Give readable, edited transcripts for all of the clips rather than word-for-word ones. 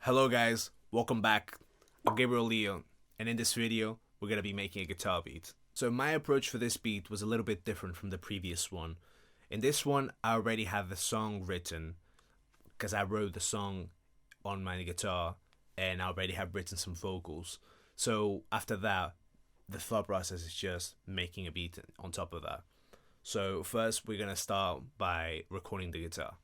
Hello guys, welcome back. I'm Gabriel Leo, and in this video, we're going to be making a guitar beat. So my approach for this beat was a little bit different from the previous one. In this one, I already have the song written, because I wrote the song on my guitar, and I already have written some vocals. So after that, the thought process is just making a beat on top of that. So first, we're going to start by recording the guitar.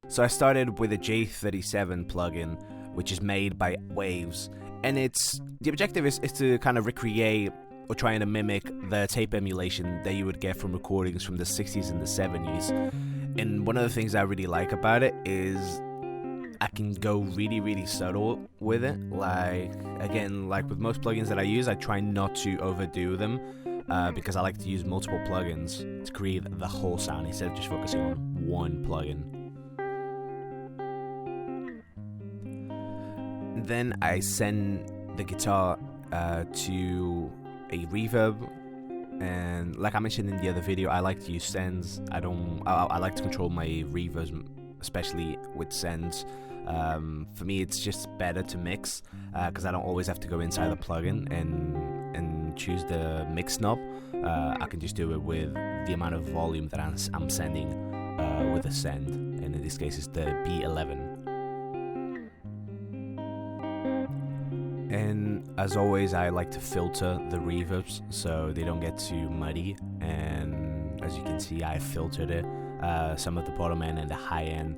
So I started with a J37 plugin, which is made by Waves, and the objective is to kind of recreate or trying to mimic the tape emulation that you would get from recordings from the 60s and the 70s. And one of the things I really like about it is I can go really subtle with it. Like with most plugins that I use, I try not to overdo them because I like to use multiple plugins to create the whole sound instead of just focusing on one plugin. Then I send the guitar to a reverb, and like I mentioned in the other video, I like to use sends. I like to control my reverbs, especially with sends. For me, it's just better to mix because I don't always have to go inside the plugin and choose the mix knob. I can just do it with the amount of volume that I'm sending with a send, and in this case, it's the B11. And as always, I like to filter the reverbs so they don't get too muddy. And as you can see, I filtered it, some of the bottom end and the high end.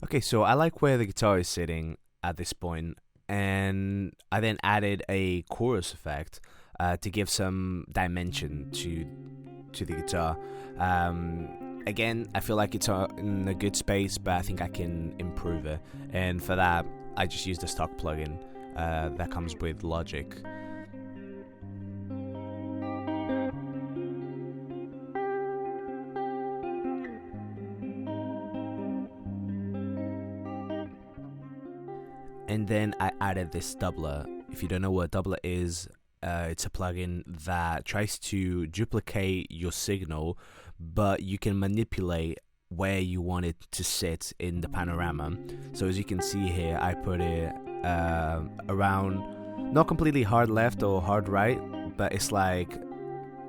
Okay, so I like where the guitar is sitting at this point, and I then added a chorus effect to give some dimension to the guitar. Again, I feel like it's in a good space, but I think I can improve it. And for that, I just use the stock plugin that comes with Logic. And then I added this doubler. If you don't know what a doubler is, it's a plugin that tries to duplicate your signal, but you can manipulate where you want it to sit in the panorama. So as you can see here, I put it around, not completely hard left or hard right, but it's like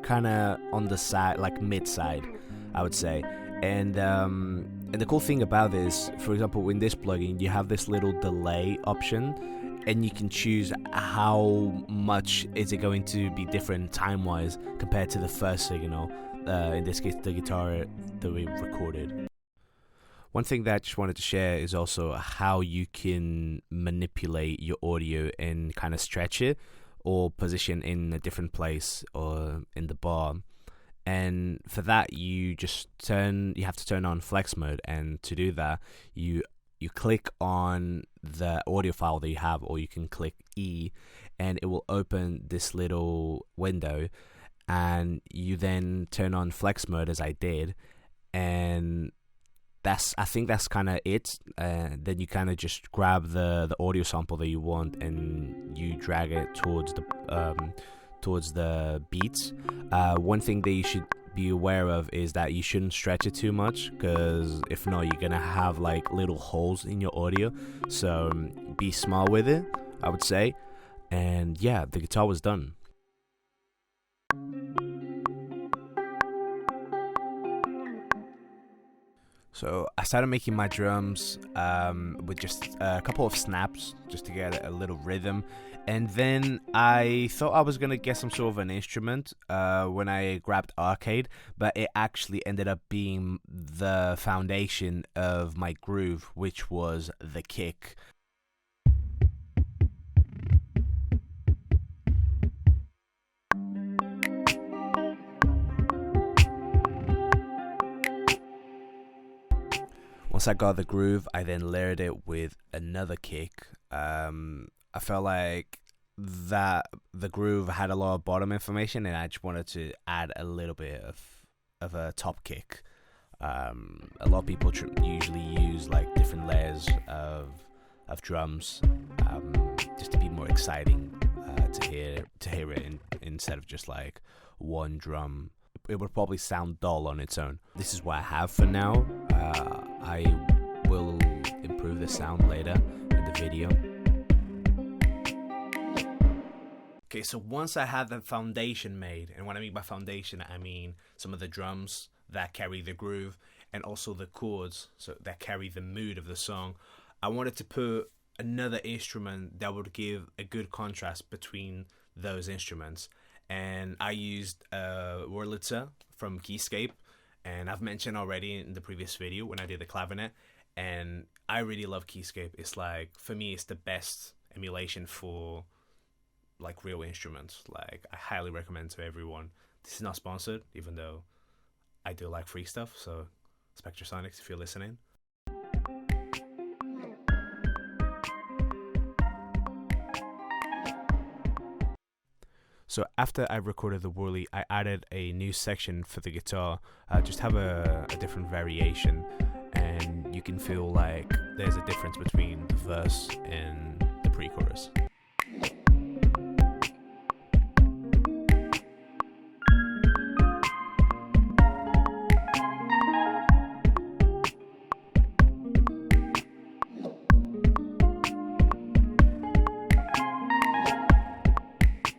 kind of on the side, like mid side, I would say. And the cool thing about this, for example, in this plugin, you have this little delay option, and you can choose how much is it going to be different time-wise compared to the first signal. In this case, the guitar that we recorded. One thing that I just wanted to share is also how you can manipulate your audio and kind of stretch it or position in a different place or in the bar. And for that, you have to turn on flex mode, and to do that, you click on the audio file that you have, or you can click E, and it will open this little window. And you then turn on flex mode as I did, and I think that's kind of it. Then you kind of just grab the audio sample that you want and you drag it towards the beats. One thing that you should be aware of is that you shouldn't stretch it too much, because if not, you're gonna have like little holes in your audio. So be smart with it, I would say. And yeah, the guitar was done. So I started making my drums with just a couple of snaps just to get a little rhythm. And then I thought I was going to get some sort of an instrument when I grabbed Arcade, but it actually ended up being the foundation of my groove, which was the kick. Once I got the groove, I then layered it with another kick. I felt like that the groove had a lot of bottom information, and I just wanted to add a little bit of a top kick. A lot of people usually use like different layers of drums, just to be more exciting to hear it instead of just like one drum. It would probably sound dull on its own. This is what I have for now. I will improve the sound later in the video. Okay, so once I had the foundation made, and what I mean by foundation, I mean some of the drums that carry the groove, and also the chords that carry the mood of the song, I wanted to put another instrument that would give a good contrast between those instruments. And I used Wurlitzer from Keyscape, and I've mentioned already in the previous video when I did the clavinet, and I really love Keyscape. It's like, for me, it's the best emulation for like real instruments. Like, I highly recommend to everyone. This is not sponsored, even though I do like free stuff, so Spectrasonics, if you're listening. So after I recorded the Whirly, I added a new section for the guitar, just have a different variation, and you can feel like there's a difference between the verse and the pre-chorus.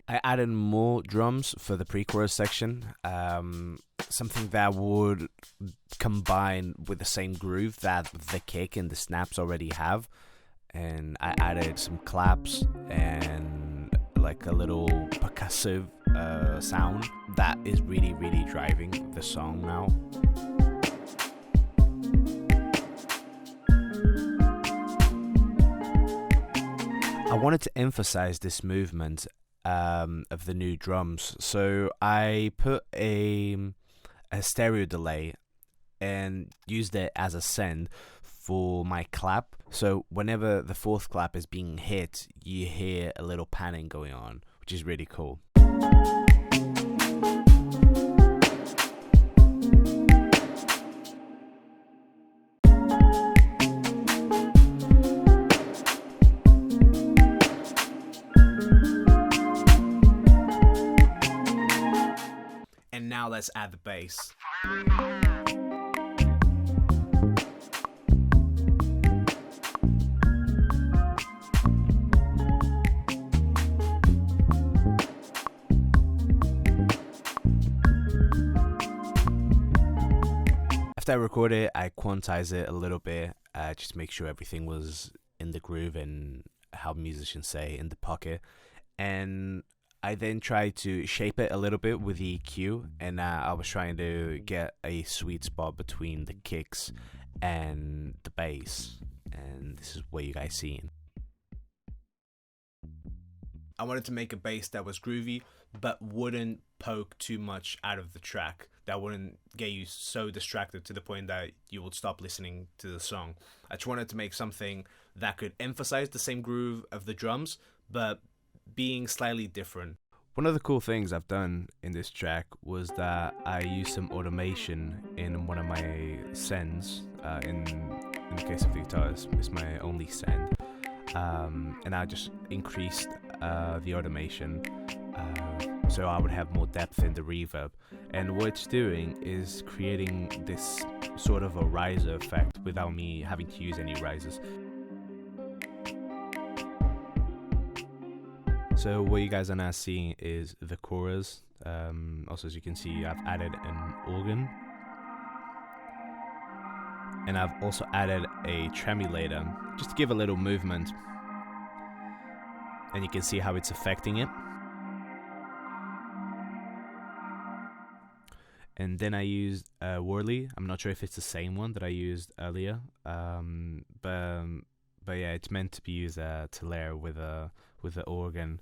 I added more drums for the pre-chorus section, something that would combine with the same groove that the kick and the snaps already have, and I added some claps and like a little percussive sound that is really, really driving the song now. I wanted to emphasize this movement of the new drums, so I put a stereo delay and used it as a send for my clap. So whenever the fourth clap is being hit, you hear a little panning going on, which is really cool. And now let's add the bass. After I record it, I quantize it a little bit, just to make sure everything was in the groove and how musicians say, in the pocket. And I then tried to shape it a little bit with the EQ, and I was trying to get a sweet spot between the kicks and the bass, and this is what you guys see. I wanted to make a bass that was groovy, but wouldn't poke too much out of the track, that wouldn't get you so distracted to the point that you would stop listening to the song. I just wanted to make something that could emphasize the same groove of the drums, but being slightly different. One of the cool things I've done in this track was that I used some automation in one of my sends. In the case of the guitar, it's my only send, and I just increased the automation so I would have more depth in the reverb. And what it's doing is creating this sort of a riser effect without me having to use any risers. So what you guys are now seeing is the chorus. Also, as you can see, I've added an organ, and I've also added a tremulator just to give a little movement, and you can see how it's affecting it. And then I used Whirly. I'm not sure if it's the same one that I used earlier, but yeah, it's meant to be used to layer with the organ.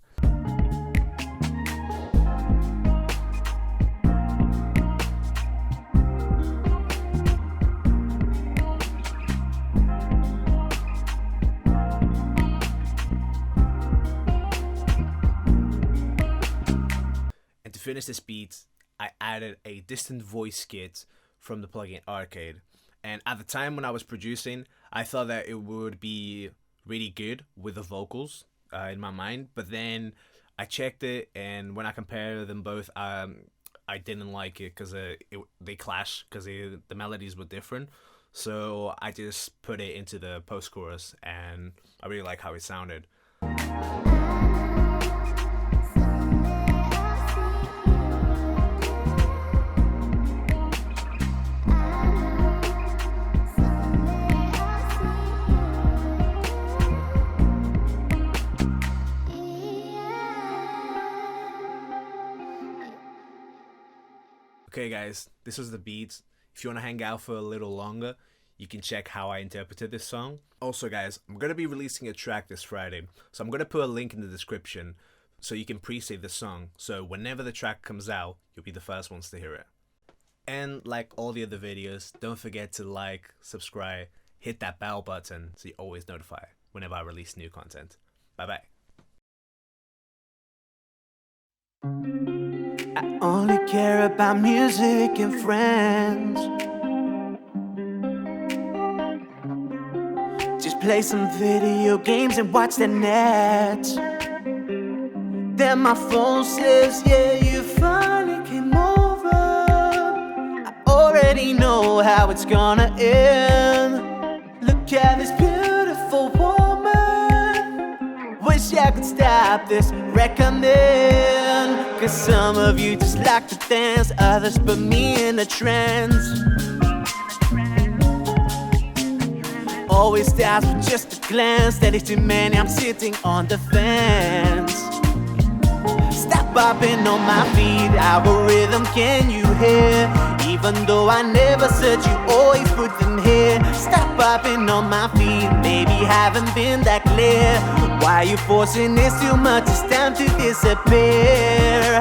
And to finish this beat, I added a distant voice kit from the plugin Arcade. And at the time when I was producing, I thought that it would be really good with the vocals in my mind. But then I checked it, and when I compare them both, I didn't like it because they clash because the melodies were different. So I just put it into the post-chorus, and I really like how it sounded. Okay guys, this was the beats. If you want to hang out for a little longer, you can check how I interpreted this song. Also guys, I'm going to be releasing a track this Friday, so I'm going to put a link in the description so you can pre-save the song, so whenever the track comes out, you'll be the first ones to hear it. And like all the other videos, don't forget to like, subscribe, hit that bell button so you're always notified whenever I release new content. Bye bye. I only care about music and friends. Just play some video games and watch the net. Then my phone says, yeah, you finally came over. I already know how it's gonna end. Look at this beautiful woman. Wish I could stop this reckoning. Cause some of you just like to dance, others put me in a trance. Always starts with just a glance, that is too many, I'm sitting on the fence. Stop bopping on my feet, our rhythm can you hear? Even though I never said you always put them here. Stop bopping on my feet, maybe haven't been that clear. Why you forcing this too much, it's time to disappear.